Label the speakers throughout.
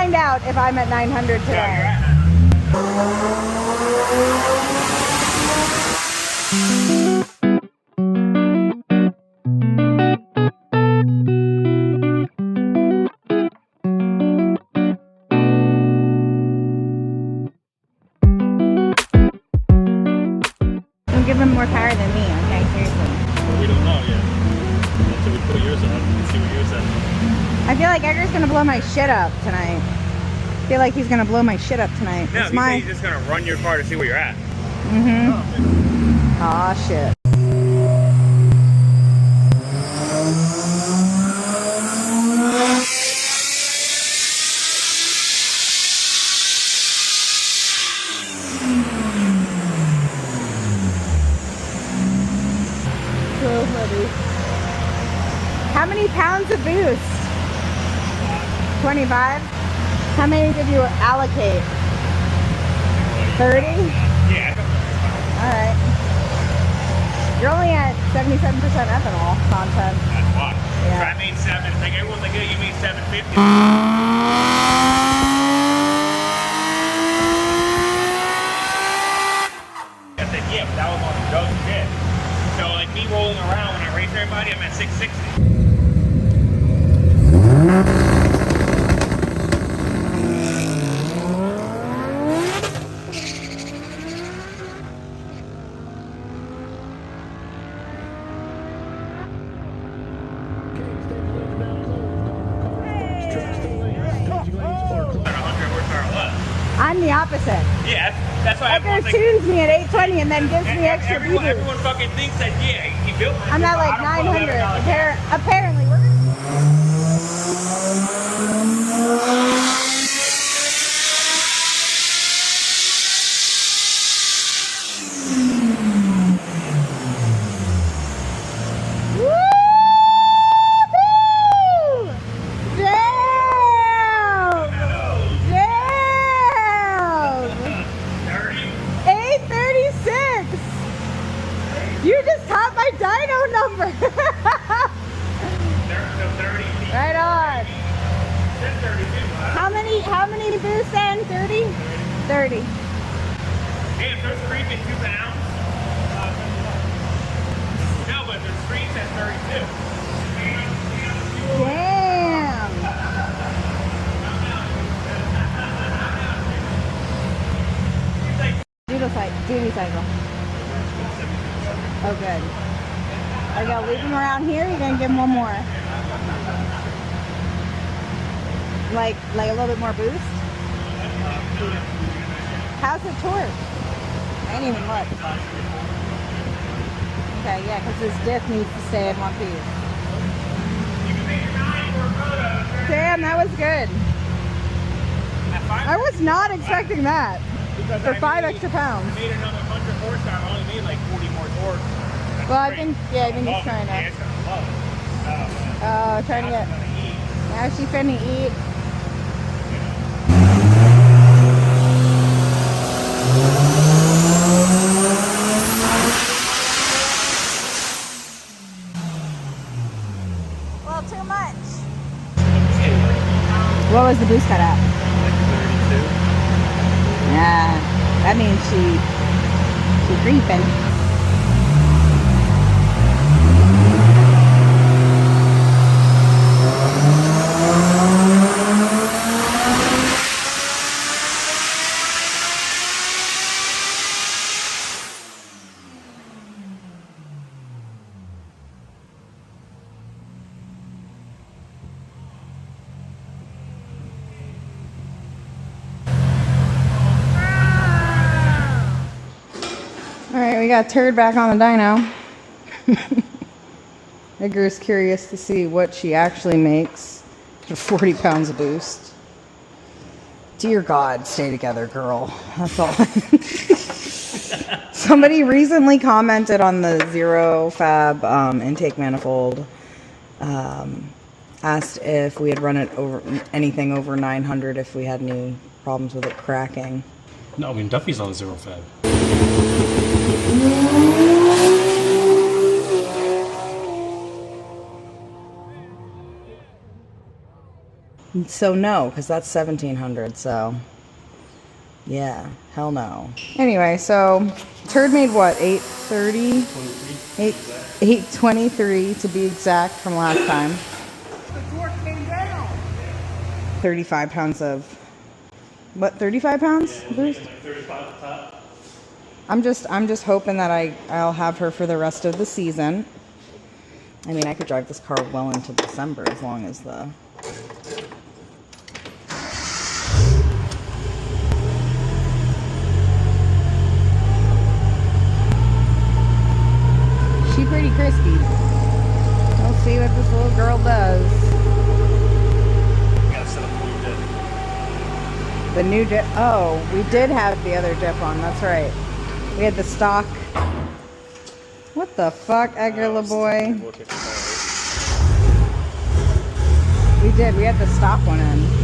Speaker 1: find out if I'm at 900 today.
Speaker 2: Yeah,
Speaker 1: Don't give him more power than me, okay? Seriously.
Speaker 2: well, we don't know yet. Until we put yours on and see what yours says.
Speaker 1: I feel like Edgar's gonna blow my shit up tonight. I feel like he's gonna blow my shit up tonight.
Speaker 2: No,
Speaker 1: It's
Speaker 2: he
Speaker 1: my...
Speaker 2: said he's just gonna run your car to see where you're at.
Speaker 1: Aw, shit. So heavy. How many pounds of boost? 25? How many did you allocate? 30?
Speaker 2: Yeah.
Speaker 1: Alright. You're only at 77% ethanol content.
Speaker 2: That's why.
Speaker 1: Yeah.
Speaker 2: So I made 7. It's like everyone's like, yeah, you made 750. I said, yeah, but that was on the dope shit. So like me rolling around when I race everybody, I'm at 660.
Speaker 1: I'm the opposite.
Speaker 2: Yeah, that's why
Speaker 1: Edgar
Speaker 2: everyone's like,
Speaker 1: tunes me at 820 and then gives me extra
Speaker 2: everyone
Speaker 1: boost.
Speaker 2: fucking thinks that, yeah, he built it.
Speaker 1: I'm at like
Speaker 2: I don't put
Speaker 1: 900.
Speaker 2: $11
Speaker 1: Apparently, we're gonna... Woo-hoo! Damn! Damn! 836! You just topped my dyno number! Right on! How many boosts then? 30? 30.
Speaker 2: Hey, if there's creeping 2 pounds. No, but there's streets at 32.
Speaker 1: Damn! Duty cycle. Oh, good. Are you gonna leave him around here? Or are you gonna give him one more? Like a little bit more boost? How's the torque? I didn't even look. Okay, yeah, because this diff needs to stay in one piece. Damn, that was good. I was not expecting that. For 5 extra pounds.
Speaker 2: I made another 100 horsepower. I only made like 40 more torque. That's
Speaker 1: Well, I
Speaker 2: great.
Speaker 1: think he's trying to.
Speaker 2: Yeah, it's gonna love it.
Speaker 1: Trying to
Speaker 2: Now
Speaker 1: get.
Speaker 2: it's gonna eat.
Speaker 1: Now she's finna eat. Well, too much. What was the boost cut at?
Speaker 2: Like 32.
Speaker 1: Yeah, that means she's creeping. Alright, we got Turd back on the dyno. Edgar's curious to see what she actually makes for 40 pounds of boost. Dear God, stay together, girl. That's all. Somebody recently commented on the Zero Fab intake manifold. Asked if we had run it over anything over 900, if we had any problems with it cracking.
Speaker 3: No, I mean Duffy's on Zero Fab.
Speaker 1: So no, because that's 1700. So yeah, hell no. Anyway, so Turd made what, 830? 823 to be exact from last time.
Speaker 2: The torque came down.
Speaker 1: 35 pounds of, what, 35 pounds boost?
Speaker 3: Like 35 at the top.
Speaker 1: I'm just hoping that I'll have her for the rest of the season. I mean, I could drive this car well into December as long as the... She pretty crispy. We'll see what this little girl does.
Speaker 3: Gotta set up a new diff.
Speaker 1: The new diff. Oh, we did have the other diff on. That's right. We had the stock. What the fuck, Edgar boy? We did. We had the stock one in.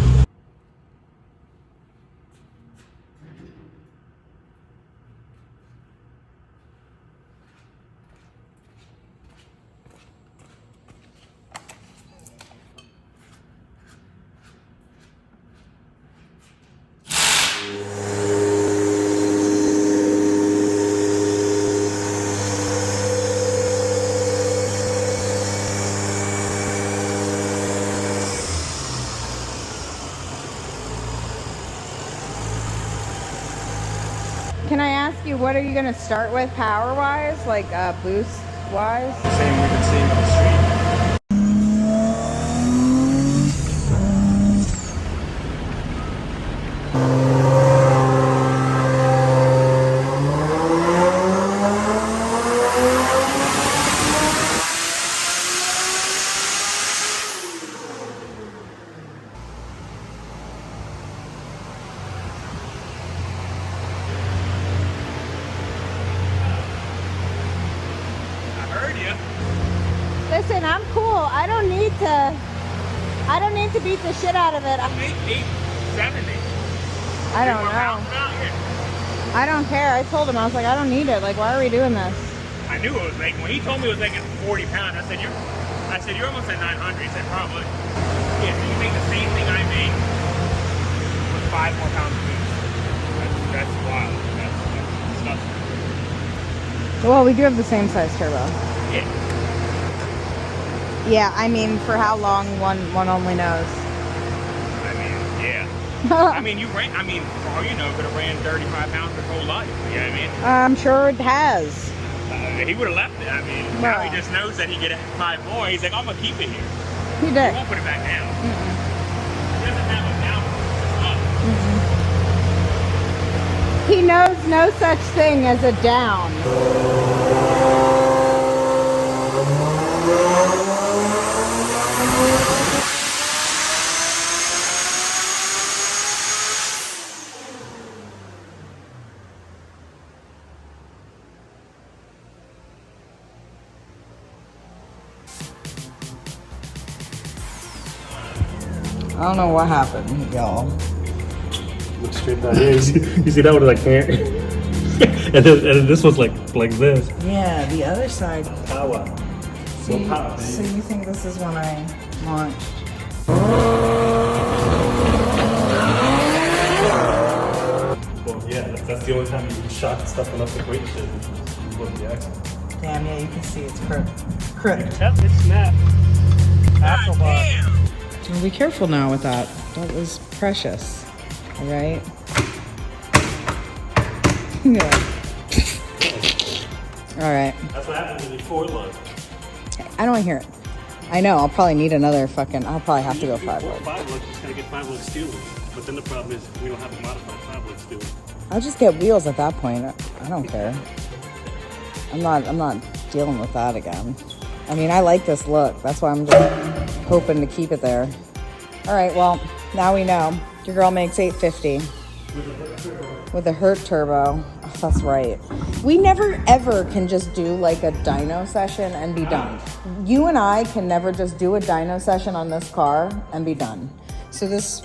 Speaker 1: Can I ask you, what are you going to start with power-wise, like boost-wise?
Speaker 3: Same we've been seeing on the street.
Speaker 1: Listen, I'm cool. I don't need to beat the shit out of it.
Speaker 2: Make 870.
Speaker 1: I don't know. I don't care. I told him, I was like, I don't need it. Like, why are we doing this?
Speaker 2: I knew it was making, when he told me it was making 40 pounds, I said, you're almost at 900. He said, probably. Yeah, so you make the same thing I make with 5 more pounds of boost. That's wild. That's disgusting.
Speaker 1: Well, we do have the same size turbo.
Speaker 2: Yeah.
Speaker 1: Yeah, I mean, for how long, one only knows.
Speaker 2: I mean, yeah. I mean, for all you know, could have ran 35 pounds his whole life. You know what I mean?
Speaker 1: I'm sure it has.
Speaker 2: He would have left it. I mean, now he just knows that he get 5 more. He's like, I'm going to keep it here.
Speaker 1: He did.
Speaker 2: He won't put it back down. He doesn't have a down.
Speaker 1: He knows no such thing as a down. I don't know what happened, y'all.
Speaker 3: Look straight down here. You see that one like here? and then this was like this.
Speaker 1: Yeah, the other side.
Speaker 3: Power.
Speaker 1: So you think this is when I launched?
Speaker 3: Well, yeah, that's the only time you shot stuff enough to break shit. Was the accident.
Speaker 1: Damn, yeah, you can see it's crooked.
Speaker 3: Yep, it snapped. Axle bar.
Speaker 1: Well, be careful now with that. That was precious. All right. Yeah. All right.
Speaker 3: That's what happens when you forward load.
Speaker 1: I don't want to hear it. I know. I'll probably need another fucking. I'll probably have to go 5-wood.
Speaker 3: 5-wood, just gotta get 5-wood steel. But then the problem is we don't have a modified 5-wood steel.
Speaker 1: I'll just get wheels at that point. I don't care. I'm not dealing with that again. I mean, I like this look. That's why I'm just hoping to keep it there. All right, well, now we know. Your girl makes 850 with a Hurt turbo. Oh, that's right. We never ever can just do like a dyno session and be done. You and I can never just do a dyno session on this car and be done. So this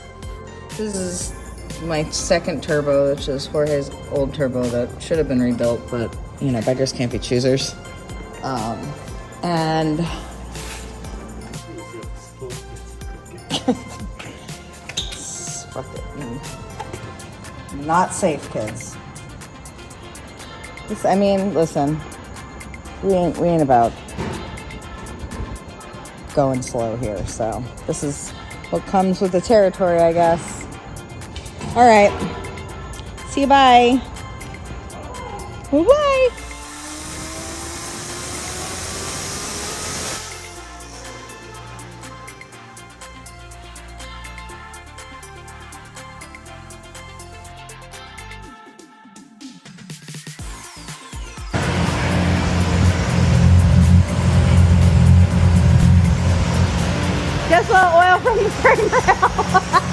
Speaker 1: is my second turbo, which is Jorge's old turbo that should have been rebuilt, but you know, beggars can't be choosers. And Fuck it. Not safe, kids. I mean, listen, we ain't about going slow here, so this is what comes with the territory, I guess. All right, see you, bye. Bye. Guess what? Oil from the frame rail.